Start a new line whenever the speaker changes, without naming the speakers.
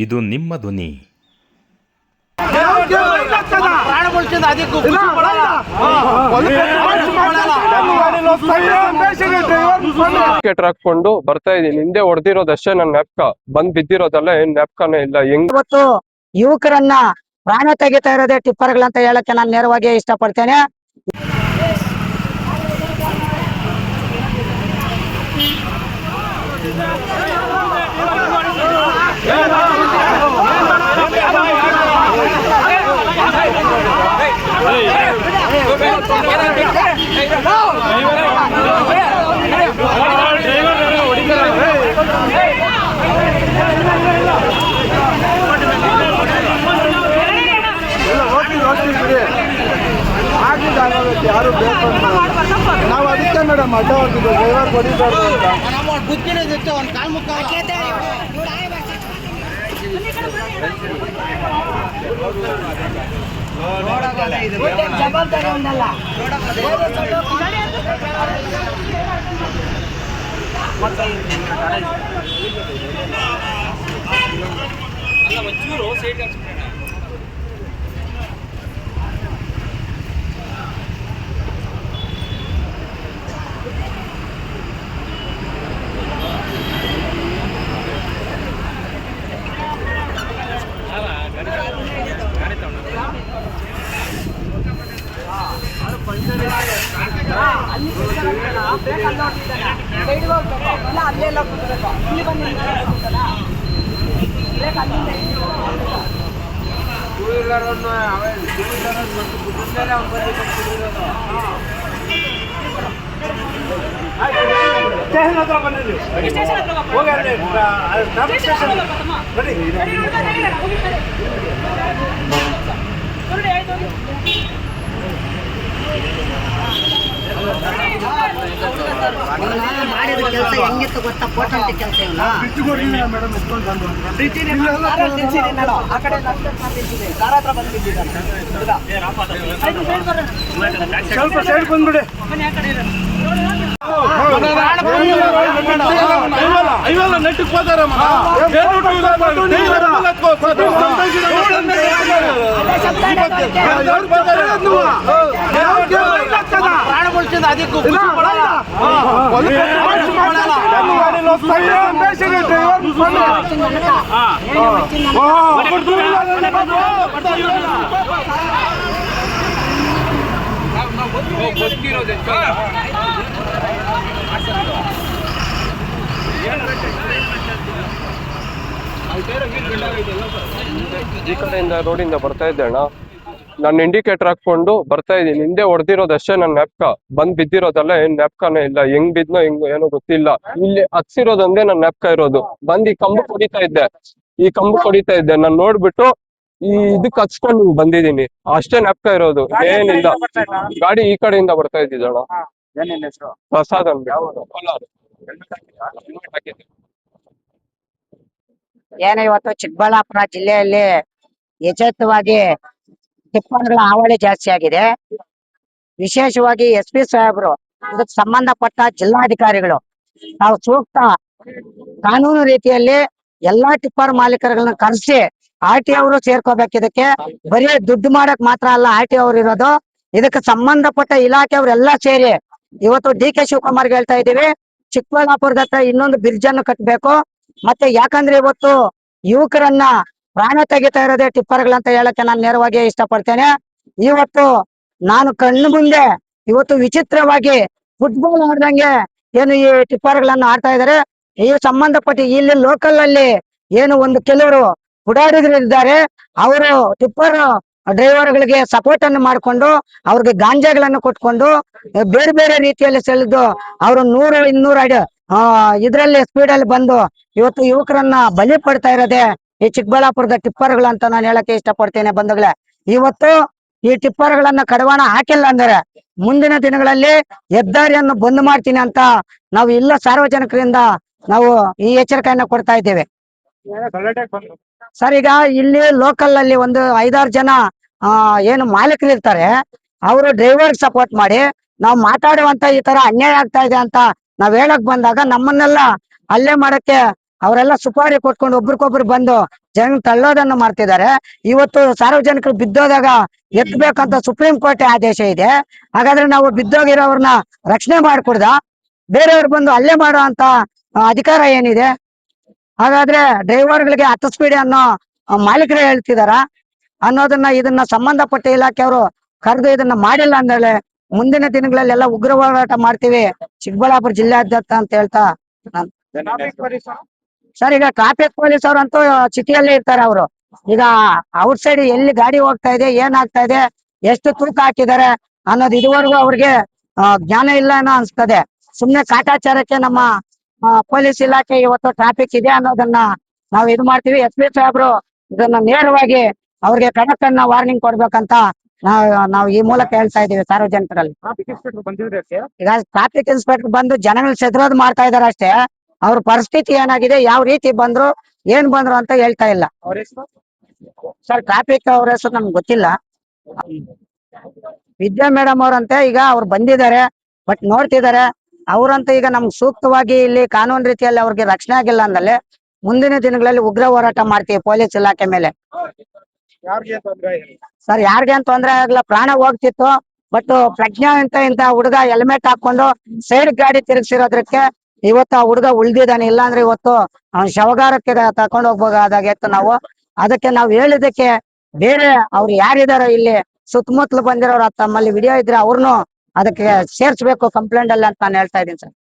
ಇದು ನಿಮ್ಮ ಧ್ವನಿ.
ಹಾಕೊಂಡು ಬರ್ತಾ ಇದೀನಿ. ಹಿಂದೆ ಹೊಡೆದಿರೋದಷ್ಟೇ ನನ್ನ ನೆಪ್ಕ, ಬಂದ್ ಬಿದ್ದಿರೋದಲ್ಲ, ಏನ್ ನೆಪ್ಕನೇ ಇಲ್ಲ.
ಇವತ್ತು ಯುವಕರನ್ನ ಪ್ರಾಣ ತೆಗಿತಾ ಇರೋದೇ ಟಿಪ್ಪರ್ಗಳಂತ ಹೇಳಕ್ಕೆ ನಾನು ನೇರವಾಗಿ ಇಷ್ಟಪಡ್ತೇನೆ.
ಯಾರು ಬೇಕು ನಾವು ಅದಕ್ಕೆ ಮೇಡಮ್ ಅಡ್ಡ ಹೊಡ್ತಿದ್ವಿ, ಡ್ರೈವರ್ ಹೊಡಿಬಾರ್ದು ಅಂತ.
ಮಾಡಿದ ಕೆಲಸ ಹೆಂಗಿತ್ತು ಗೊತ್ತಾ? ಪೋಟಂಟಿ ಕೆಲಸ
ಸ್ವಲ್ಪ ಸೈಡ್ ಬಂದ್ಬಿಡಿ. ಐವಲ್ಲ ನೆಟ್ಟಿಗೆ ಹೋದಾರಮ್ಮ.
ಈ ಕಡೆಯಿಂದ ರೋಡಿಂದ ಬರ್ತಾ ಇದ್ದೆ ಅಣ್ಣ. ನಾನು ಇಂಡಿಕೇಟರ್ ಹಾಕೊಂಡು ಬರ್ತಾ ಇದೀನಿ. ಹಿಂದೆ ಹೊಡೆದಿರೋದಷ್ಟೇ ನನ್ನ ನೆಪ್ಕ, ಬಂದ್ ಬಿದ್ದಿರೋದಲ್ಲ, ಏನ್ ನೆಪ್ಕನೇ ಇಲ್ಲ. ಹೆಂಗ್ ಬಿದ್ನೋ ಹೆಂಗ್ ಏನೋ ಗೊತ್ತಿಲ್ಲ. ಇಲ್ಲಿ ಹಚ್ಸಿರೋದೊಂದೇ ನನ್ನ ನೆಪ್ಕ ಇರೋದು. ಬಂದ್ ಈ ಕಂಬ ಹೊಡಿತಾ ಇದ್ದೆ. ನಾನ್ ನೋಡ್ಬಿಟ್ಟು ಈ ಇದಕ್ ಹಚ್ಕೊಂಡು ಬಂದಿದೀನಿ. ಅಷ್ಟೇ ನೆಪ್ಕ ಇರೋದು, ಏನಿಲ್ಲ. ಗಾಡಿ ಈ ಕಡೆಯಿಂದ ಬರ್ತಾ ಇದ್ದಿದ್ದಣ್ಣ. ಪ್ರಸಾದ್ ಅಂದ್ಬಿಟ್ಟು ಕೋಲಾರ.
ಏನು ಇವತ್ತು ಚಿಕ್ಕಬಳ್ಳಾಪುರ ಜಿಲ್ಲೆಯಲ್ಲಿ ಯಥೇಚ್ಛವಾಗಿ ಟಿಪ್ಪರ್ಗಳ ಹಾವಳಿ ಜಾಸ್ತಿ ಆಗಿದೆ. ವಿಶೇಷವಾಗಿ SP ಸಾಹೇಬರು, ಇದಕ್ಕೆ ಸಂಬಂಧಪಟ್ಟ ಜಿಲ್ಲಾಧಿಕಾರಿಗಳು ನಾವು ಸೂಕ್ತ ಕಾನೂನು ರೀತಿಯಲ್ಲಿ ಎಲ್ಲಾ ಟಿಪ್ಪರ್ ಮಾಲೀಕರುಗಳನ್ನ ಕರೆಸಿ RTO ಅವರು ಸೇರ್ಕೋಬೇಕು. ಇದಕ್ಕೆ ಬರೀ ದುಡ್ಡು ಮಾಡಕ್ ಮಾತ್ರ ಅಲ್ಲ RTO ಅವರು ಇರೋದು. ಇದಕ್ಕೆ ಸಂಬಂಧಪಟ್ಟ ಇಲಾಖೆಯವರೆಲ್ಲ ಸೇರಿ ಇವತ್ತು DK ಶಿವಕುಮಾರ್ಗೆ ಹೇಳ್ತಾ ಇದೀವಿ, ಚಿಕ್ಕಬಳ್ಳಾಪುರದ ಹತ್ರ ಇನ್ನೊಂದು ಬ್ರಿಡ್ಜ್ ಅನ್ನು ಕಟ್ಟಬೇಕು. ಮತ್ತೆ ಯಾಕಂದ್ರೆ ಇವತ್ತು ಯುವಕರನ್ನ ಪ್ರಾಣ ತೆಗಿತಾ ಇರೋದೇ ಟಿಪ್ಪರ್ಗಳಂತ ಹೇಳಕ್ಕೆ ನಾನು ನೇರವಾಗಿ ಇಷ್ಟಪಡ್ತೇನೆ. ಇವತ್ತು ನಾನು ಕಣ್ಣು ಮುಂದೆ ಇವತ್ತು ವಿಚಿತ್ರವಾಗಿ ಫುಟ್ಬಾಲ್ ಆಡ್ದಂಗೆ ಏನು ಈ ಟಿಪ್ಪರ್ಗಳನ್ನ ಆಡ್ತಾ ಇದಾರೆ. ಈ ಸಂಬಂಧಪಟ್ಟ ಇಲ್ಲಿ ಲೋಕಲ್ ಅಲ್ಲಿ ಏನು ಒಂದು ಕೆಲವರು ಪುಡಾರಿಗಳು ಇದ್ದಾರೆ, ಅವರು ಟಿಪ್ಪರ್ ಡ್ರೈವರ್ಗಳಿಗೆ ಸಪೋರ್ಟ್ ಅನ್ನು ಮಾಡಿಕೊಂಡು ಅವ್ರಿಗೆ ಗಾಂಜಾಗಳನ್ನು ಕೊಟ್ಕೊಂಡು ಬೇರೆ ಬೇರೆ ರೀತಿಯಲ್ಲಿ ಸೆಳೆದು ಅವರು 100-200 ಇದ್ರಲ್ಲಿ ಸ್ಪೀಡ್ ಅಲ್ಲಿ ಬಂದು ಇವತ್ತು ಯುವಕರನ್ನ ಬಲಿ ಪಡ್ತಾ ಇರೋದೇ ಈ ಚಿಕ್ಕಬಳ್ಳಾಪುರದ ಟಿಪ್ಪರ್ಗಳು ಅಂತ ನಾನು ಹೇಳಕ್ಕೆ ಇಷ್ಟಪಡ್ತೇನೆ. ಬಂಧುಗಳೇ, ಇವತ್ತು ಈ ಟಿಪ್ಪರ್ಗಳನ್ನ ಕಡಿವಾಣ ಹಾಕಿಲ್ಲ ಅಂದ್ರೆ ಮುಂದಿನ ದಿನಗಳಲ್ಲಿ ಹೆದ್ದಾರಿಯನ್ನು ಬಂದ್ ಮಾಡ್ತೀನಿ ಅಂತ ನಾವು ಇಲ್ಲ ಸಾರ್ವಜನಿಕರಿಂದ ನಾವು ಈ ಎಚ್ಚರಿಕೆಯನ್ನ ಕೊಡ್ತಾ ಇದ್ದೇವೆ. ಸರ್, ಈಗ ಇಲ್ಲಿ ಲೋಕಲ್ ಅಲ್ಲಿ ಒಂದು 5-6 ಜನ ಏನು ಮಾಲೀಕರು ಇರ್ತಾರೆ, ಅವರು ಡ್ರೈವರ್ ಸಪೋರ್ಟ್ ಮಾಡಿ ನಾವು ಮಾತಾಡುವಂತ ಈ ತರ ಅನ್ಯಾಯ ಆಗ್ತಾ ಇದೆ ಅಂತ ನಾವ್ ಹೇಳಕ್ ಬಂದಾಗ ನಮ್ಮನ್ನೆಲ್ಲ ಹಲ್ಲೆ ಮಾಡಕ್ಕೆ ಅವರೆಲ್ಲ ಸುಪಾರಿ ಕೊಟ್ಕೊಂಡು ಒಬ್ರಿಗೊಬ್ರು ಬಂದು ಜನ ತಳ್ಳೋದನ್ನು ಮಾಡ್ತಿದ್ದಾರೆ. ಇವತ್ತು ಸಾರ್ವಜನಿಕರು ಬಿದ್ದೋದಾಗ ಎತ್ತಬೇಕಂತ ಸುಪ್ರೀಂ ಕೋರ್ಟ್ ಆದೇಶ ಇದೆ. ಹಾಗಾದ್ರೆ ನಾವು ಬಿದ್ದೋಗಿರೋರ್ನ ರಕ್ಷಣೆ ಮಾಡ್ಕೊಡ್ದ ಬೇರೆಯವ್ರು ಬಂದು ಹಲ್ಲೆ ಮಾಡೋ ಅಂತ ಅಧಿಕಾರ ಏನಿದೆ? ಹಾಗಾದ್ರೆ ಡ್ರೈವರ್ಗಳಿಗೆ 10 ಸ್ಪೀಡ್ ಅನ್ನೋ ಮಾಲೀಕರೇ ಹೇಳ್ತಿದಾರ ಅನ್ನೋದನ್ನ ಇದನ್ನ ಸಂಬಂಧಪಟ್ಟ ಇಲಾಖೆಯವರು ಕರೆದು ಇದನ್ನ ಮಾಡಿಲ್ಲ ಅಂದ್ರೆ ಮುಂದಿನ ದಿನಗಳಲ್ಲೆಲ್ಲ ಉಗ್ರ ಹೋರಾಟ ಮಾಡ್ತೀವಿ ಚಿಕ್ಕಬಳ್ಳಾಪುರ ಜಿಲ್ಲಾದ್ಯಂತ ಅಂತ ಹೇಳ್ತಾ ಸರ್, ಈಗ ಟ್ರಾಫಿಕ್ ಪೊಲೀಸ್ ಅವ್ರಂತೂ ಸಿಟಿಯಲ್ಲೇ ಇರ್ತಾರೆ. ಅವರು ಈಗ ಔಟ್ ಸೈಡ್ ಎಲ್ಲಿ ಗಾಡಿ ಹೋಗ್ತಾ ಇದೆ, ಏನಾಗ್ತಾ ಇದೆ, ಎಷ್ಟು ತೂಕ ಹಾಕಿದ್ದಾರೆ ಅನ್ನೋದು ಇದುವರೆಗೂ ಅವ್ರಿಗೆ ಜ್ಞಾನ ಇಲ್ಲ ಅನ್ನೋ ಅನ್ಸ್ತದೆ. ಸುಮ್ನೆ ಕಾಟಾಚಾರಕ್ಕೆ ನಮ್ಮ ಪೊಲೀಸ್ ಇಲಾಖೆ ಇವತ್ತು ಟ್ರಾಫಿಕ್ ಇದೆ ಅನ್ನೋದನ್ನ ನಾವು ಇದು ಮಾಡ್ತೀವಿ. SP ಸಾಹೇಬ್ರು ಇದನ್ನ ನೇರವಾಗಿ ಅವ್ರಿಗೆ ಕಡಕನ್ನ ವಾರ್ನಿಂಗ್ ಕೊಡ್ಬೇಕಂತ ನಾವು ಈ ಮೂಲಕ ಹೇಳ್ತಾ ಇದೀವಿ ಸಾರ್ವಜನಿಕರಲ್ಲಿ. ಈಗ ಟ್ರಾಫಿಕ್ ಇನ್ಸ್ಪೆಕ್ಟರ್ ಬಂದು ಜನಗಳು ಸೆದ್ರೋದ್ ಮಾಡ್ತಾ ಇದಾರೆ ಅಷ್ಟೇ. ಅವ್ರ ಪರಿಸ್ಥಿತಿ ಏನಾಗಿದೆ, ಯಾವ ರೀತಿ ಬಂದ್ರು, ಏನ್ ಬಂದ್ರು ಅಂತ ಹೇಳ್ತಾ ಇಲ್ಲ. ಸರ್, ಟ್ರಾಫಿಕ್ ಅವ್ರ ಹೆಸರು ನಮ್ಗೆ ಗೊತ್ತಿಲ್ಲ. ವಿದ್ಯಾ ಮೇಡಮ್ ಅವ್ರಂತೆ ಈಗ ಅವ್ರು ಬಂದಿದ್ದಾರೆ, ಬಟ್ ನೋಡ್ತಿದ್ದಾರೆ. ಅವ್ರಂತ ಈಗ ನಮ್ಗೆ ಸೂಕ್ತವಾಗಿ ಇಲ್ಲಿ ಕಾನೂನು ರೀತಿಯಲ್ಲಿ ಅವ್ರಿಗೆ ರಕ್ಷಣೆ ಆಗಿಲ್ಲ ಅಂದಲ್ಲಿ ಮುಂದಿನ ದಿನಗಳಲ್ಲಿ ಉಗ್ರ ಹೋರಾಟ ಮಾಡ್ತೀವಿ ಪೊಲೀಸ್ ಇಲಾಖೆ ಮೇಲೆ. ಸರ್, ಯಾರಿಗೇನ್ ತೊಂದ್ರೆ ಆಗಲ್ಲ, ಪ್ರಾಣ ಹೋಗ್ತಿತ್ತು. ಬಟ್ ಪ್ರಜ್ಞಾ ಇಂತ ಹುಡುಗ ಹೆಲ್ಮೆಟ್ ಹಾಕೊಂಡು ಸೈಡ್ ಗಾಡಿ ತಿರುಗಿಸಿರೋದಕ್ಕೆ ಇವತ್ತು ಆ ಹುಡುಗ ಉಳ್ದಿದ್ದಾನೆ. ಇಲ್ಲಾಂದ್ರೆ ಇವತ್ತು ಅವ್ನ ಶವಗಾರಕ್ಕೆ ತಕೊಂಡ್ ಹೋಗ್ಬೋದಾಗಿತ್ತು ನಾವು. ಅದಕ್ಕೆ ನಾವು ಹೇಳಿದಕ್ಕೆ ಬೇರೆ ಅವ್ರು ಯಾರಿದಾರೋ ಇಲ್ಲಿ ಸುತ್ತಮುತ್ತಲು ಬಂದಿರೋರು ತಮ್ಮಲ್ಲಿ ವಿಡಿಯೋ ಇದ್ರೆ ಅವ್ರನ್ನು ಅದಕ್ಕೆ ಸೇರ್ಸ್ಬೇಕು ಕಂಪ್ಲೇಂಟ್ ಅಲ್ಲಿ ಅಂತ ನಾನು ಹೇಳ್ತಾ ಇದ್ದೀನಿ ಸರ್.